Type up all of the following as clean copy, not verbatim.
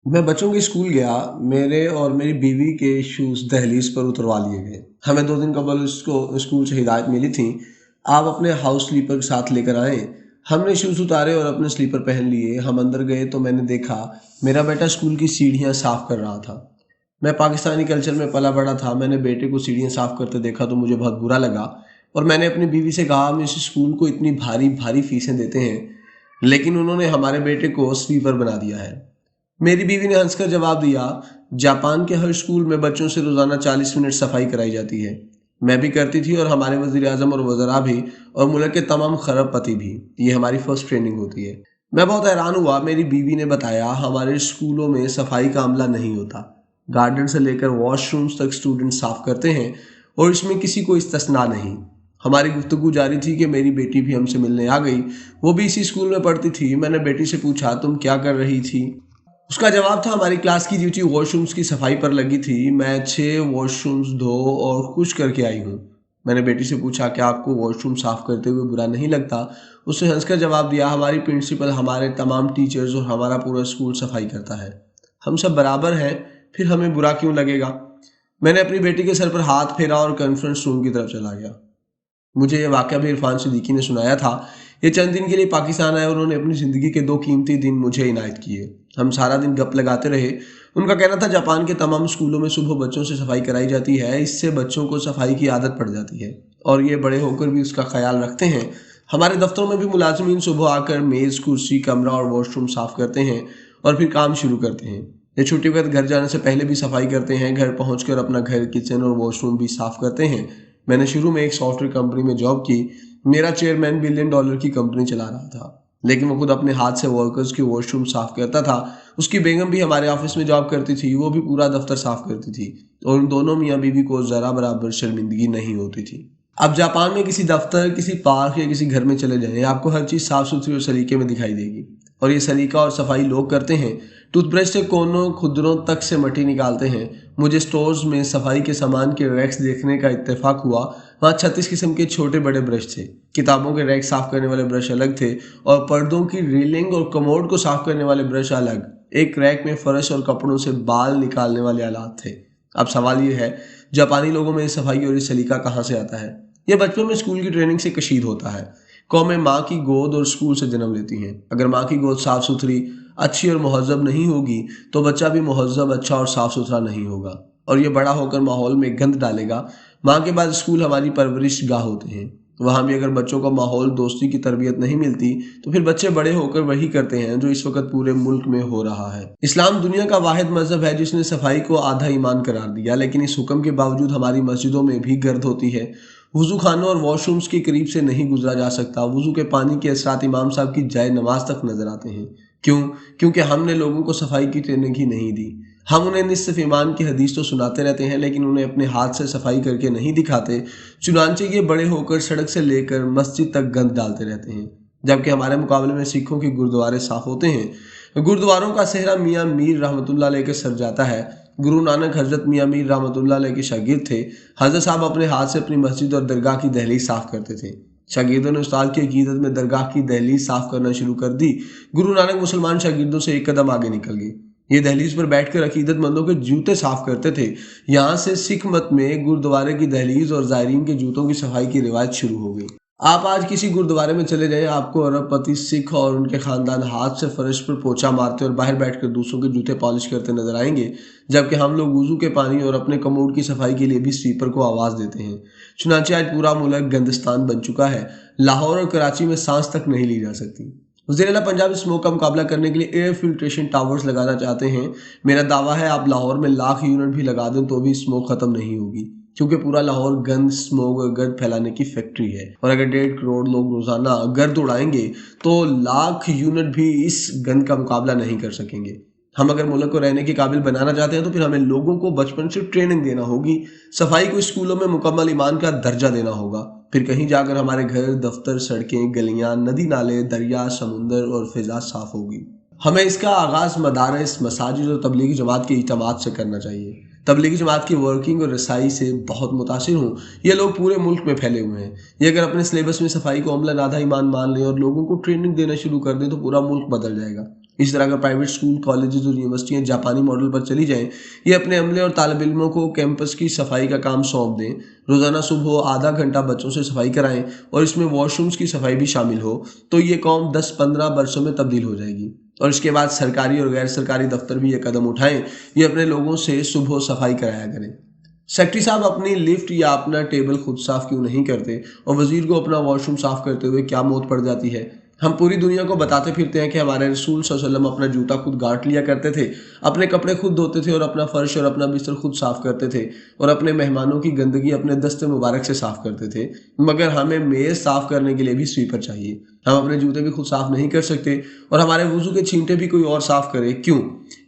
मैं बच्चों के स्कूल गया। मेरे और मेरी बीवी के शूज़ दहलीज पर उतरवा लिए गए। हमें 2 दिन कबल उसको स्कूल से हिदायत मिली थी, आप अपने हाउस स्लीपर के साथ लेकर आएं। हमने शूज़ उतारे और अपने स्लीपर पहन लिए। हम अंदर गए तो मैंने देखा मेरा बेटा स्कूल की सीढ़ियाँ साफ़ कर रहा था। मैं पाकिस्तानी कल्चर में पला बड़ा था। मैंने बेटे को सीढ़ियाँ साफ़ करते देखा तो मुझे बहुत बुरा लगा और मैंने अपनी बीवी से कहा, हम इस स्कूल को इतनी भारी भारी फीसें देते हैं, लेकिन उन्होंने हमारे बेटे को स्वीपर बना दिया है। मेरी बीवी ने हंसकर जवाब दिया, जापान के हर स्कूल में बच्चों से रोजाना 40 मिनट सफाई कराई जाती है। मैं भी करती थी और हमारे वजीर आजम और वज़रा भी और मुल्क के तमाम खरबपति भी। ये हमारी फर्स्ट ट्रेनिंग होती है। मैं बहुत हैरान हुआ। मेरी बीवी ने बताया, हमारे स्कूलों में सफाई का अमला नहीं होता। गार्डन से लेकर वॉशरूम्स तक स्टूडेंट साफ करते हैं और इसमें किसी को इस्तिस्ना नहीं। हमारी गुफ्तगू जारी थी कि मेरी बेटी भी हमसे मिलने आ गई। वो भी इसी स्कूल में पढ़ती थी। मैंने बेटी से पूछा, तुम क्या कर रही थी? उसका जवाब था, हमारी क्लास की ड्यूटी वॉशरूम्स की सफाई पर लगी थी। मैं 6 वॉशरूम्स धो और खुश करके आई हूँ। मैंने बेटी से पूछा, क्या आपको वॉशरूम साफ करते हुए बुरा नहीं लगता? उसने हंसकर जवाब दिया, हमारी प्रिंसिपल, हमारे तमाम टीचर्स और हमारा पूरा स्कूल सफाई करता है। हम सब बराबर हैं, फिर हमें बुरा क्यों लगेगा? मैंने अपनी बेटी के सर पर हाथ फेरा और कॉन्फ्रेंस रूम की तरफ चला गया। मुझे ये वाक़या भी इरफान सिद्दीकी ने सुनाया था। ये चंद दिन के लिए पाकिस्तान आए और उन्होंने अपनी ज़िंदगी के 2 कीमती दिन मुझे इनायत किए। हम सारा दिन गप लगाते रहे। उनका कहना था, जापान के तमाम स्कूलों में सुबह बच्चों से सफाई कराई जाती है। इससे बच्चों को सफाई की आदत पड़ जाती है और ये बड़े होकर भी उसका ख्याल रखते हैं। हमारे दफ्तरों में भी मुलाजमीन सुबह आकर मेज़, कुर्सी, कमरा और वॉशरूम साफ़ करते हैं और फिर काम शुरू करते हैं। ये छुट्टी वक्त घर जाने से पहले भी सफाई करते हैं। घर पहुंचकर अपना घर, किचन और वॉशरूम भी साफ़ करते हैं। मैंने शुरू में एक सॉफ्टवेयर कंपनी में जॉब की। मेरा चेयरमैन $1 बिलियन की कंपनी चला रहा था, लेकिन वो खुद अपने हाथ से वर्कर्स की वॉशरूम साफ करता था। उसकी बेगम भी हमारे ऑफिस में जॉब करती थी। वो भी पूरा दफ्तर साफ करती थी और उन दोनों मियाँ बीवी को ज़रा बराबर शर्मिंदगी नहीं होती थी। अब जापान में किसी दफ्तर, किसी पार्क या किसी घर में चले जाएं, आपको हर चीज़ साफ सुथरी और सलीके में दिखाई देगी। और ये सलीका और सफाई लोग करते हैं। टूथब्रश से कोनों खुदरों तक से मट्टी निकालते हैं। मुझे स्टोर्स में सफाई के सामान के रैक्स देखने का इत्तेफाक हुआ। वहाँ 36 किस्म के छोटे बड़े ब्रश थे। किताबों के रैक साफ करने वाले ब्रश अलग थे और पर्दों की रीलिंग और कमोड को साफ करने वाले ब्रश अलग। एक रैक में फर्श और कपड़ों से बाल निकालने वाले आलात थे। अब सवाल ये है, जापानी लोगों में ये सफाई और ये सलीका कहाँ से आता है? ये बचपन में स्कूल की ट्रेनिंग से कशीद होता है। कौमें माँ की गोद और स्कूल से जन्म लेती हैं। अगर माँ की गोद साफ़ सुथरी, अच्छी और महज़ब नहीं होगी तो बच्चा भी महज़ब, अच्छा और साफ़ सुथरा नहीं होगा और ये बड़ा होकर माहौल में गंद डालेगा। माँ के बाद स्कूल हमारी परवरिश गाह होते हैं। वहाँ भी अगर बच्चों का माहौल, दोस्ती की तरबियत नहीं मिलती तो फिर बच्चे बड़े होकर वही करते हैं जो इस वक्त पूरे मुल्क में हो रहा है। इस्लाम दुनिया का वाहिद मजहब है जिसने सफाई को आधा ईमान करार दिया, लेकिन इस हुक्म के बावजूद हमारी मस्जिदों में भी गर्द होती है। वज़ू खानों और वॉशरूम्स के करीब से नहीं गुजरा जा सकता। वज़ू के पानी के असरात इमाम साहब की जाए नमाज तक नजर आते हैं। क्यों? क्योंकि हमने लोगों को सफाई की ट्रेनिंग ही नहीं दी। हम उन्हें निस्फ ईमान की हदीस तो सुनाते रहते हैं, लेकिन उन्हें अपने हाथ से सफाई करके नहीं दिखाते। चुनांचे ये बड़े होकर सड़क से लेकर मस्जिद तक गंद डालते रहते हैं, जबकि हमारे मुकाबले में सिखों के गुरुद्वारे साफ होते हैं। गुरुद्वारों का सेहरा मियाँ मीर रहमतुल्लाह अलैह के सर जाता है। गुरु नानक हज़रत मियाँ मीर रहमतुल्लाह अलैह के शागिर्द थे। हज़रत साहब अपने हाथ से अपनी मस्जिद और दरगाह की दहलीज साफ करते थे। शागिर्दों ने उस्ताद की अकीदत में दरगाह की दहलीज साफ करना शुरू कर दी। गुरु नानक मुसलमान शागिर्दों से एक कदम आगे निकल गए। ये दहलीज पर बैठकर अकीदतमंदों के जूते साफ करते थे। यहाँ से सिख मत में गुरुद्वारे की दहलीज और ज़ायरीन के जूतों की सफाई की रिवायत शुरू हो गई। आप आज किसी गुरुद्वारे में चले जाएं, आपको अरबपति सिख और उनके खानदान हाथ से फर्श पर पोछा मारते और बाहर बैठकर दूसरों के जूते पॉलिश करते नजर आएंगे, जबकि हम लोग वुजू के पानी और अपने कमोड की सफाई के लिए भी स्वीपर को आवाज़ देते हैं। चुनांचे आज पूरा मुल्क गंदस्तान बन चुका है। लाहौर और कराची में सांस तक नहीं ली जा सकती। वज़ीर-ए-आला पंजाब स्मोक का मुकाबला करने के लिए एयर फिल्ट्रेशन टावर्स लगाना चाहते हैं। मेरा दावा है, आप लाहौर में लाख यूनिट भी लगा दें तो भी स्मोक खत्म नहीं होगी, क्योंकि पूरा लाहौर गंद, स्मोक और गर्द फैलाने की फैक्ट्री है। और अगर 1.5 करोड़ लोग रोजाना गर्द उड़ाएंगे तो लाख यूनिट भी इस गंद का मुकाबला नहीं कर सकेंगे। हम अगर मुल्क को रहने के काबिल बनाना चाहते हैं तो फिर हमें लोगों को बचपन से ट्रेनिंग देना होगी। सफाई को स्कूलों में मुकम्मल ईमान का दर्जा देना होगा। फिर कहीं जाकर हमारे घर, दफ्तर, सड़कें, गलियां, नदी नाले, दरिया, समुंदर और फिजा साफ होगी। हमें इसका आगाज़ मदारस, मसाजिद और तबलीगी जमात के इज्तिमात से करना चाहिए। तबलीगी जमात की वर्किंग और रसाई से बहुत मुतासिर हूँ। ये लोग पूरे मुल्क में फैले हुए हैं। ये अगर अपने सिलेबस में सफाई को अमलन आधा ईमान मान लें और लोगों को ट्रेनिंग देना शुरू कर दें तो पूरा मुल्क बदल जाएगा। इस तरह अगर प्राइवेट स्कूल, कॉलेजेस और यूनिवर्सिटियाँ जापानी मॉडल पर चली जाएं, ये अपने अमले और तालिब इल्मों को कैंपस की सफाई का काम सौंप दें, रोज़ाना सुबह आधा घंटा बच्चों से सफाई कराएं और इसमें वॉशरूम्स की सफाई भी शामिल हो, तो ये कौम 10-15 वर्षों में तब्दील हो जाएगी। और इसके बाद सरकारी और गैर सरकारी दफ्तर भी ये कदम उठाएं, ये अपने लोगों से सुबह सफाई कराया करें। सेक्रेटरी साहब अपनी लिफ्ट या अपना टेबल खुद साफ क्यों नहीं करते और वजीर को अपना वॉशरूम साफ करते हुए क्या मौत पड़ जाती है? हम पूरी दुनिया को बताते फिरते हैं कि हमारे रसूल सल्लल्लाहु अलैहि वसल्लम अपना जूता खुद गांठ लिया करते थे, अपने कपड़े खुद धोते थे और अपना फर्श और अपना बिस्तर खुद साफ करते थे और अपने मेहमानों की गंदगी अपने दस्ते मुबारक से साफ करते थे। मगर हमें मेज़ साफ करने के लिए भी स्वीपर चाहिए। हम अपने जूते भी खुद साफ नहीं कर सकते और हमारे वजू के छींटे भी कोई और साफ करे, क्यों?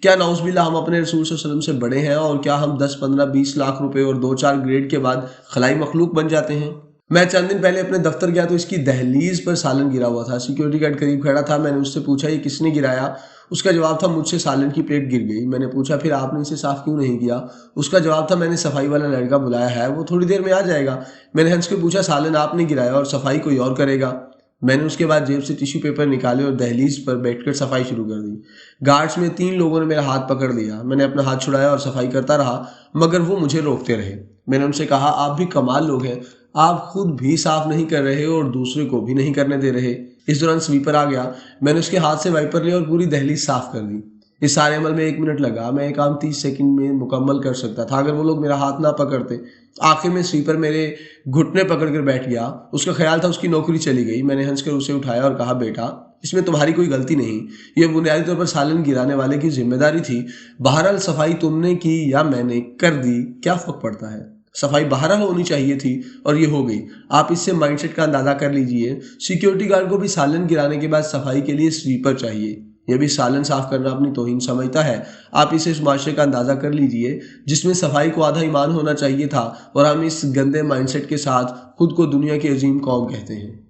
क्या नाउज़ुबिल्लाह हम अपने रसूल सल्लल्लाहु अलैहि वसल्लम से बड़े हैं और क्या हम 10-15-20 लाख रुपए और 2-4 ग्रेड के बाद खलाई मखलूक बन जाते हैं? मैं चंद दिन पहले अपने दफ्तर गया तो इसकी दहलीज पर सालन गिरा हुआ था। सिक्योरिटी गार्ड करीब खड़ा था। मैंने उससे पूछा, ये किसने गिराया? उसका जवाब था, मुझसे सालन की प्लेट गिर गई। मैंने पूछा, फिर आपने इसे साफ क्यों नहीं किया? उसका जवाब था, मैंने सफाई वाला लड़का बुलाया है, वो थोड़ी देर में आ जाएगा। मैंने हंस के पूछा, सालन आपने गिराया और सफाई कोई और करेगा? मैंने उसके बाद जेब से टिश्यू पेपर निकाले और दहलीज पर बैठकर सफाई शुरू कर दी। गार्ड्स में 3 लोगों ने मेरा हाथ पकड़ लिया। मैंने अपना हाथ छुड़ाया और सफाई करता रहा, मगर वो मुझे रोकते रहे। मैंने उनसे कहा, आप भी कमाल लोग हैं, आप खुद भी साफ नहीं कर रहे और दूसरे को भी नहीं करने दे रहे। इस दौरान स्वीपर आ गया। मैंने उसके हाथ से वाइपर लिया और पूरी दहलीज साफ कर दी। इस सारे अमल में 1 मिनट लगा। मैं ये काम 30 सेकंड में मुकम्मल कर सकता था अगर वो लोग मेरा हाथ ना पकड़ते। आखिर में स्वीपर मेरे घुटने पकड़ कर बैठ गया। उसका ख्याल था उसकी नौकरी चली गई। मैंने हंसकर उसे उठाया और कहा, बेटा इसमें तुम्हारी कोई गलती नहीं, ये बुनियादी तौर पर सालन गिराने वाले की जिम्मेदारी थी। बहरहाल सफाई तुमने की या मैंने कर दी, क्या फर्क पड़ता है? सफाई बहरहाल होनी चाहिए थी और ये हो गई। आप इससे माइंडसेट का अंदाजा कर लीजिए। सिक्योरिटी गार्ड को भी सालन गिराने के बाद सफाई के लिए स्वीपर चाहिए। ये भी सालन साफ करना अपनी तौहीन समझता है। आप इसे इस माशरे का अंदाजा कर लीजिए जिसमें सफाई को आधा ईमान होना चाहिए था और हम इस गंदे माइंडसेट के साथ खुद को दुनिया की अजीम कौम कहते हैं।